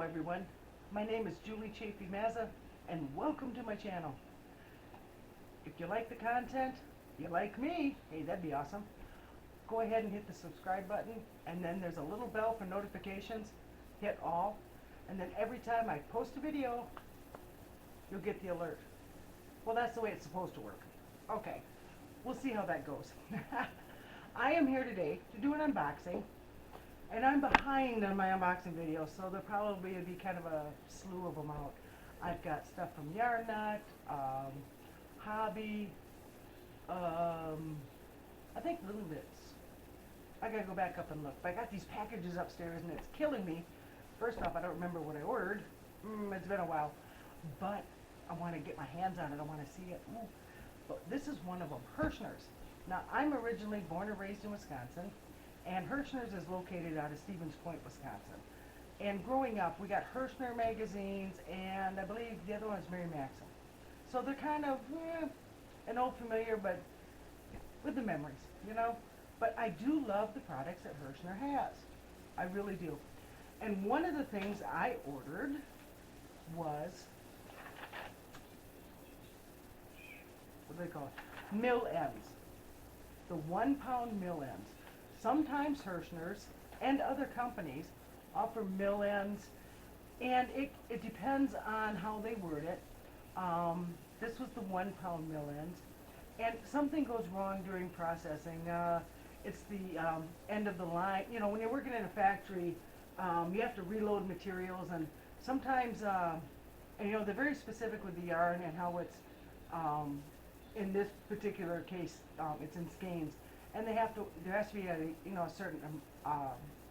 everyone. My name is Julie Chaffee-Mazza, and welcome to my channel. If you like the content, you like me, hey, that'd be awesome. Go ahead and hit the subscribe button, and then there's a little bell for notifications. Hit all, and then every time I post a video, you'll get the alert. Well, that's the way it's supposed to work. Okay, we'll see how that goes. I am here today to do an unboxing. And I'm behind on my unboxing videos, so there'll probably be kind of a slew of them out. I've got stuff from Yarn Nut, Hobby, I think Little Bits. I gotta go back up and look. But I got these packages upstairs and it's killing me. First off, I don't remember what I ordered. It's been a while. But I want to get my hands on it. I want to see it. Ooh. But this is one of them, Herrschners. Now, I'm originally born and raised in Wisconsin. And Herrschners is located out of Stevens Point, Wisconsin. And growing up, we got Herrschner magazines, and I believe the other one is Mary Maxim. So they're kind of an old familiar, but with the memories, you know. But I do love the products that Herrschner has. I really do. And one of the things I ordered was, what do they call it? Mill ends. The 1 pound mill ends. Sometimes Herrschners and other companies offer mill ends, and it depends on how they word it. This was the 1 pound mill ends, and something goes wrong during processing. It's the end of the line. You know, when you're working in a factory, you have to reload materials, and sometimes, and you know, they're very specific with the yarn and how it's, in this particular case, it's in skeins. And there has to be a certain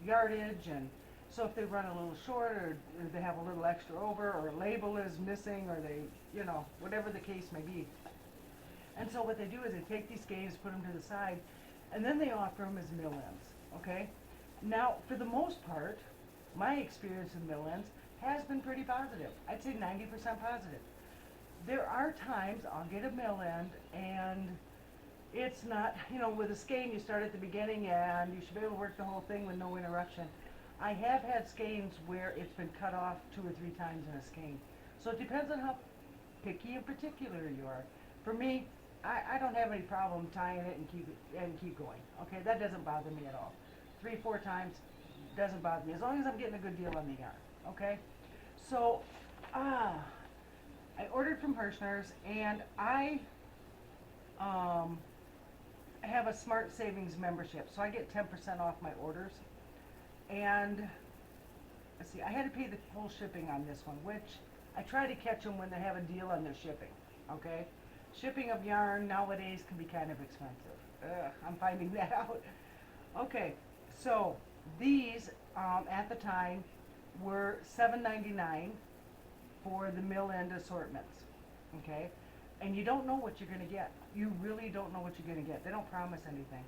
yardage, and so if they run a little short, or they have a little extra over, or a label is missing, or they, whatever the case may be. And so what they do is they take these skeins, put them to the side, and then they offer them as mill ends, okay? Now, for the most part, my experience with mill ends has been pretty positive. I'd say 90% positive. There are times I'll get a mill end, and it's not, with a skein you start at the beginning and you should be able to work the whole thing with no interruption. I have had skeins where it's been cut off 2 or 3 times in a skein. So it depends on how picky and particular you are. For me, I don't have any problem tying it and keep going. Okay, that doesn't bother me at all. 3, 4 times doesn't bother me as long as I'm getting a good deal on the yarn. Okay, so I ordered from Herrschners, and I have a Smart Savings membership, so I get 10% off my orders. And let's see, I had to pay the full shipping on this one, which I try to catch them when they have a deal on their shipping. Okay, shipping of yarn nowadays can be kind of expensive. I'm finding that out. Okay, so these at the time were $7.99 for the mill end assortments. Okay, and you don't know what you're going to get. You really don't know what you're going to get. They don't promise anything.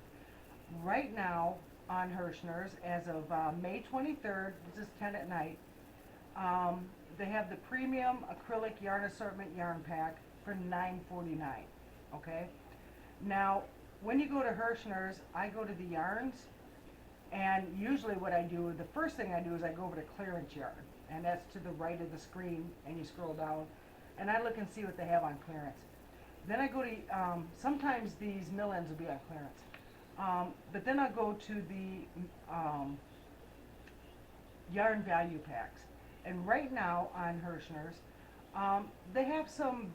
Right now on Herrschners, as of May 23rd, this is 10 at night, they have the premium acrylic yarn assortment yarn pack for $9.49. Okay? Now, when you go to Herrschners, I go to the yarns, and usually what I do, the first thing I do is I go over to clearance yarn, and that's to the right of the screen, and you scroll down, and I look and see what they have on clearance. Then I go to, sometimes these mill ends will be on clearance. But then I'll go to the yarn value packs. And right now on Herrschners, they have some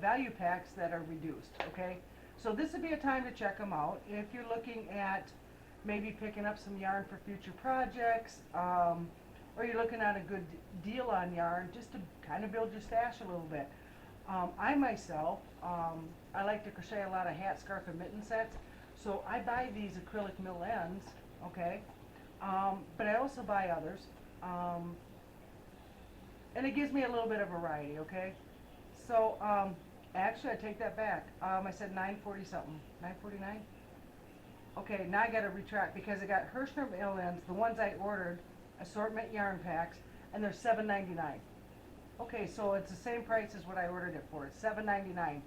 value packs that are reduced, okay? So this would be a time to check them out. If you're looking at maybe picking up some yarn for future projects, or you're looking at a good deal on yarn just to kind of build your stash a little bit. I myself, I like to crochet a lot of hat, scarf, and mitten sets, so I buy these acrylic mill ends, okay, but I also buy others, and it gives me a little bit of variety, okay. So actually I take that back. I said $9.40 something, $9.49. Okay, now I got to retract because I got Herrschner mill ends, the ones I ordered, assortment yarn packs, and they're $7.99. Okay, so it's the same price as what I ordered it for. It's $7.99.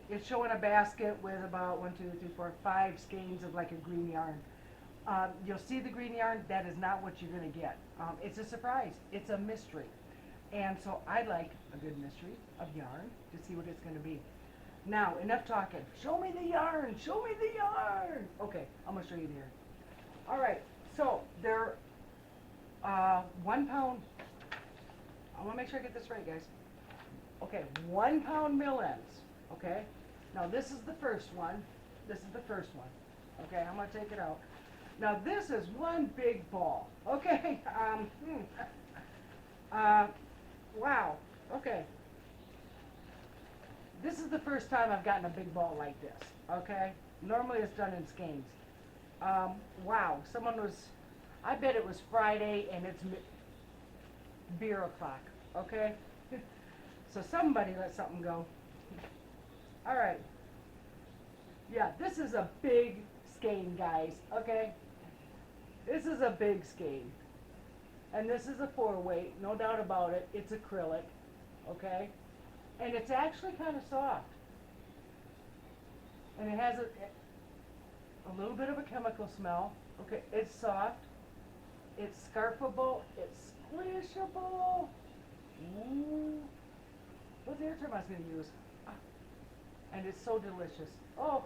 It's showing a basket with about 1, 2, 3, 4, 5 skeins of like a green yarn. You'll see the green yarn. That is not what you're going to get. It's a surprise. It's a mystery. And so I like a good mystery of yarn to see what it's going to be. Now, enough talking. Show me the yarn. Show me the yarn. Okay, I'm going to show you the yarn. All right, so they're 1 pound. I want to make sure I get this right, guys. Okay, 1 pound mill ends. Okay, now this is the first one. This is the first one. Okay, I'm going to take it out. Now this is one big ball. Okay, wow. Okay. This is the first time I've gotten a big ball like this, okay? Normally it's done in skeins. Wow, I bet it was Friday and it's beer o'clock, okay? So somebody let something go. All right. Yeah, this is a big skein, guys, okay? This is a big skein. And this is a 4-weight, no doubt about it. It's acrylic, okay? And it's actually kind of soft. And it has a little bit of a chemical smell. Okay, it's soft. It's scarfable. It's squishable. Ooh. What's the other term I was going to use? And it's so delicious. Oh.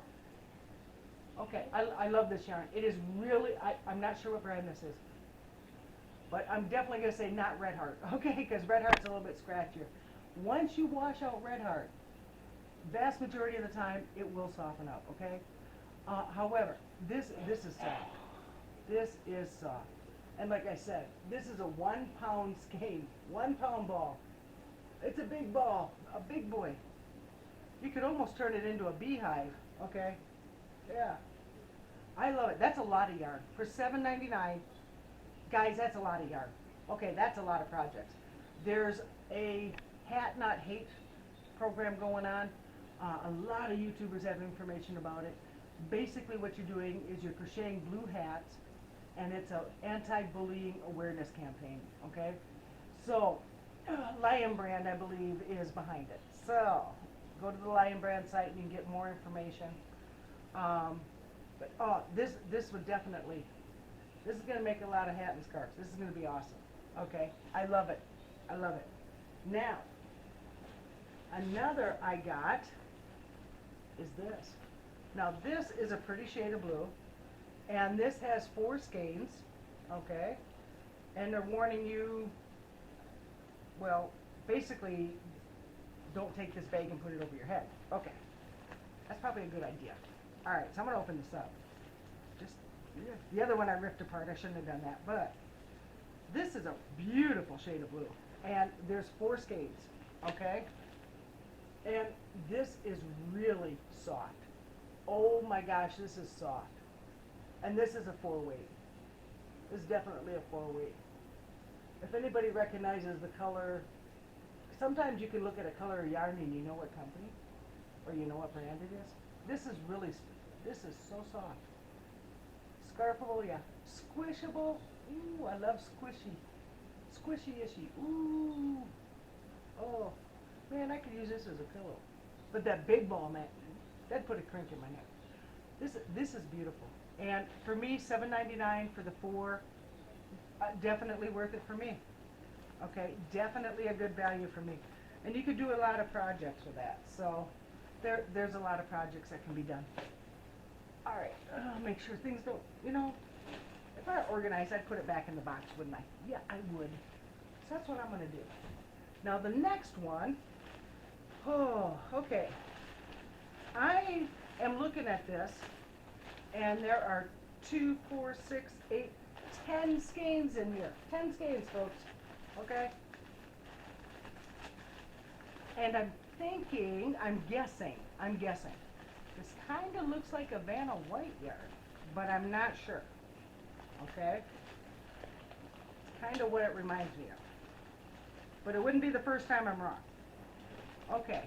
Okay, I love this yarn. It is really, I'm not sure what brand this is. But I'm definitely going to say not Red Heart, okay? Because Red Heart's a little bit scratchier. Once you wash out Red Heart, vast majority of the time, it will soften up, okay? However, this is soft. This is soft. And like I said, this is a 1 pound skein, 1 pound ball. It's a big ball, a big boy. You could almost turn it into a beehive, okay? Yeah. I love it. That's a lot of yarn. For $7.99, guys, that's a lot of yarn. Okay, that's a lot of projects. There's a Hat Not Hate program going on. A lot of YouTubers have information about it. Basically what you're doing is you're crocheting blue hats, and it's an anti-bullying awareness campaign, okay? So, Lion Brand, I believe, is behind it. So, go to the Lion Brand site and you can get more information. This would definitely, this is going to make a lot of hat and scarves. This is going to be awesome, okay? I love it. I love it. Now, another I got is this. Now this is a pretty shade of blue, and this has 4 skeins, okay? And they're warning you, well, basically, don't take this bag and put it over your head. Okay, that's probably a good idea. All right, so I'm gonna open this up. The other one I ripped apart, I shouldn't have done that, but this is a beautiful shade of blue, and there's 4 skeins, okay? And this is really soft. Oh my gosh, this is soft. And this is a 4-weight. This is definitely a 4-weight. If anybody recognizes the color, sometimes you can look at a color of yarn and you know what company, or you know what brand it is. This is so soft. Scarfable, yeah. Squishable. Ooh, I love squishy. Squishy-ishy. Ooh. Oh, man, I could use this as a pillow. But that big ball, man, that'd put a crink in my neck. This is beautiful. And for me, $7.99 for the 4, definitely worth it for me. Okay, definitely a good value for me. And you could do a lot of projects with that. So there's a lot of projects that can be done. All right, make sure things don't, if I were organized, I'd put it back in the box, wouldn't I? Yeah, I would. So that's what I'm going to do. Now the next one, okay. I am looking at this, and there are 2, 4, 6, 8, 10 skeins in here. 10 skeins, folks. Okay? And I'm guessing, this kind of looks like a Vanna White yarn, but I'm not sure. Okay? It's kind of what it reminds me of. But it wouldn't be the first time I'm wrong. Okay.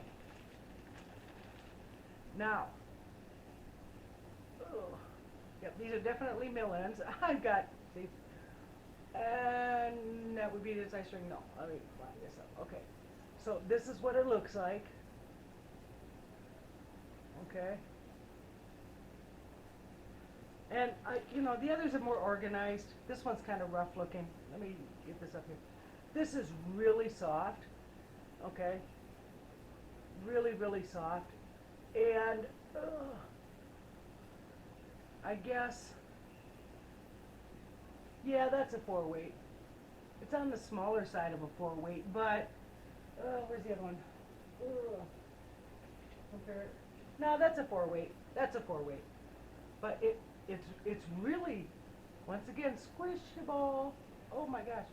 Now, yep, these are definitely mill ends. I've got, see, and that would be this ice string. No, let me line this up. Okay, so this is what it looks like. Okay. And the others are more organized. This one's kind of rough looking. Let me get this up here. This is really soft, okay? Really, really soft. And I guess, yeah, that's a 4-weight. It's on the smaller side of a 4-weight, but, where's the other one? Compare it. No, that's a 4-weight. That's a 4-weight. But it's really, once again, squishable. Oh my gosh.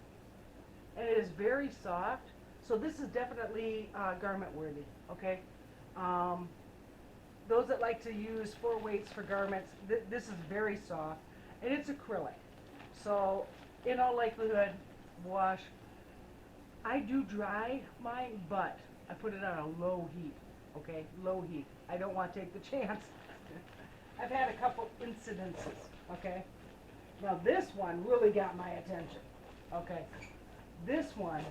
And it is very soft. So this is definitely garment worthy, okay? Those that like to use 4-weights for garments, this is very soft. And it's acrylic. So in all likelihood, wash. I do dry mine, but I put it on a low heat, okay? Low heat. I don't want to take the chance. I've had a couple incidences, okay? Now this one really got my attention, okay? This one,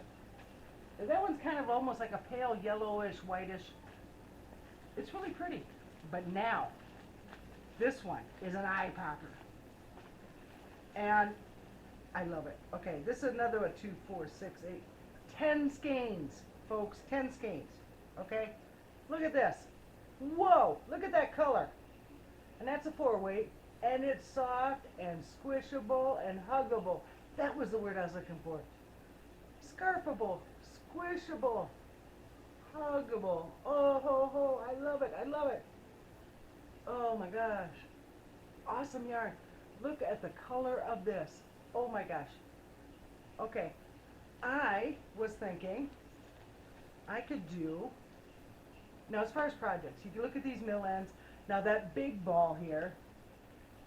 that one's kind of almost like a pale yellowish, whitish. It's really pretty. But now, this one is an eye popper. And I love it. Okay, this is another one, 2, 4, 6, 8, 10 skeins, folks, 10 skeins, okay? Look at this. Whoa, look at that color. And that's a 4-weight, and it's soft and squishable and huggable. That was the word I was looking for. Scarfable, squishable, huggable. Oh, ho, ho, I love it, I love it. Oh my gosh. Awesome yarn. Look at the color of this. Oh my gosh. Okay, I was thinking I could do, now as far as projects, you can look at these mill ends. Now that big ball here,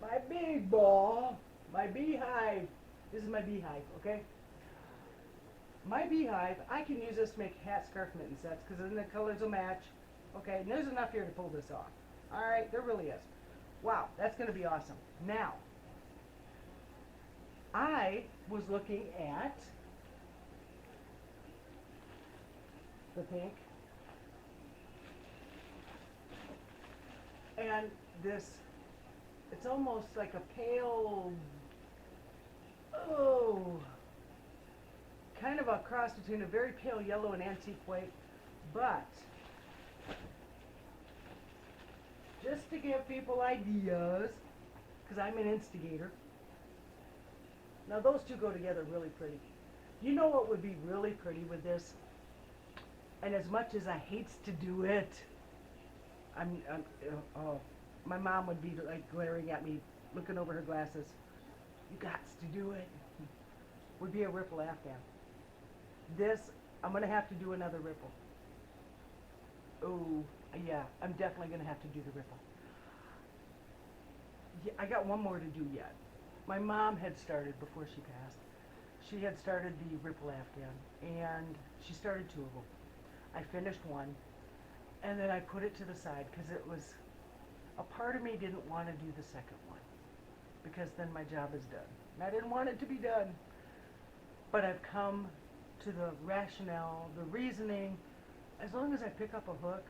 my big ball, my beehive, this is my beehive, okay? My beehive, I can use this to make hat, scarf, mitten sets because then the colors will match, okay? And there's enough here to pull this off. All right, there really is. Wow, that's going to be awesome. Now, I was looking at the pink and this, it's almost like a pale, kind of a cross between a very pale yellow and antique white, but just to give people ideas, because I'm an instigator. Now those two go together really pretty. You know what would be really pretty with this? And as much as I hates to do it, my mom would be like glaring at me, looking over her glasses. You gots to do it. Would be a ripple afghan. This, I'm gonna have to do another ripple. Oh, yeah, I'm definitely gonna have to do the ripple. Yeah, I got one more to do yet. My mom had started before she passed. She had started the ripple afghan, and she started 2 of them. I finished one, and then I put it to the side because it was, a part of me didn't want to do the second one because then my job is done. And I didn't want it to be done. But I've come to the rationale, the reasoning. As long as I pick up a hook,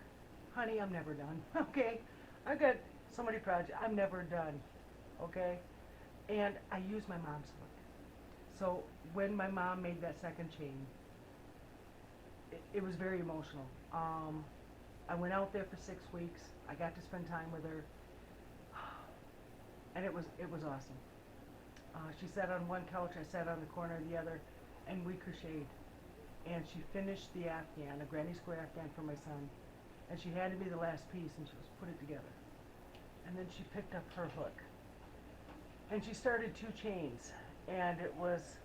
honey, I'm never done, okay? I've got so many projects, I'm never done, okay? And I use my mom's hook. So when my mom made that second chain, it was very emotional. I went out there for 6 weeks. I got to spend time with her, and it was awesome. She sat on one couch, I sat on the corner of the other, and we crocheted. And she finished the afghan, a granny square afghan for my son, and she handed me the last piece, and she was put it together. And then she picked up her hook, and she started 2 chains, and it was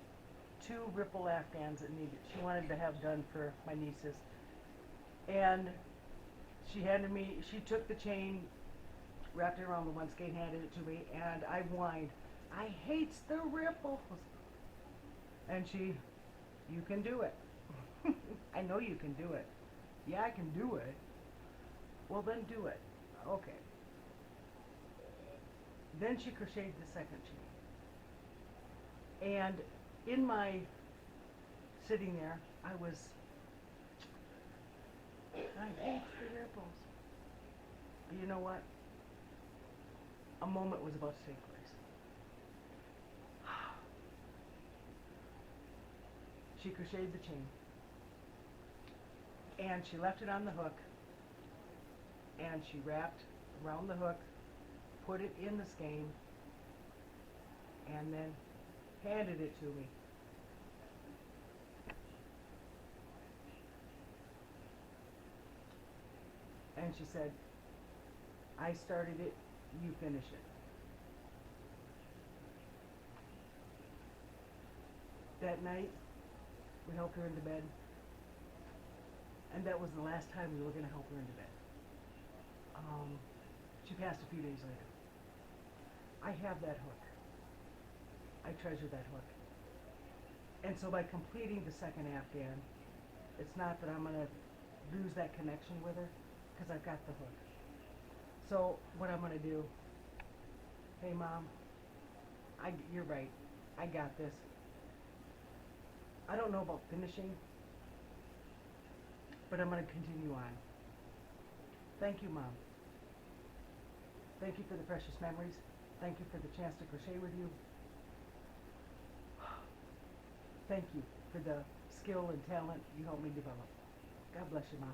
2 ripple afghans that needed. She wanted to have done for my nieces, and she took the chain, wrapped it around the one skein, handed it to me, and I whined, I hates the ripples. And she, you can do it. I know you can do it. Yeah, I can do it. Well, then do it. Okay. Then she crocheted the second chain. And in my sitting there, I hate the ripples. But you know what? A moment was about to take place. she crocheted the chain. And she left it on the hook, and she wrapped around the hook, put it in the skein, and then handed it to me. And she said, I started it, you finish it. That night, we helped her into bed, and that was the last time we were going to help her into bed. She passed a few days later. I have that hook. I treasure that hook. And so by completing the second Afghan, it's not that I'm going to lose that connection with her, because I've got the hook. So what I'm going to do, hey Mom, you're right, I got this. I don't know about finishing, but I'm going to continue on. Thank you, Mom. Thank you for the precious memories. Thank you for the chance to crochet with you. Thank you for the skill and talent you helped me develop. God bless you, Mom.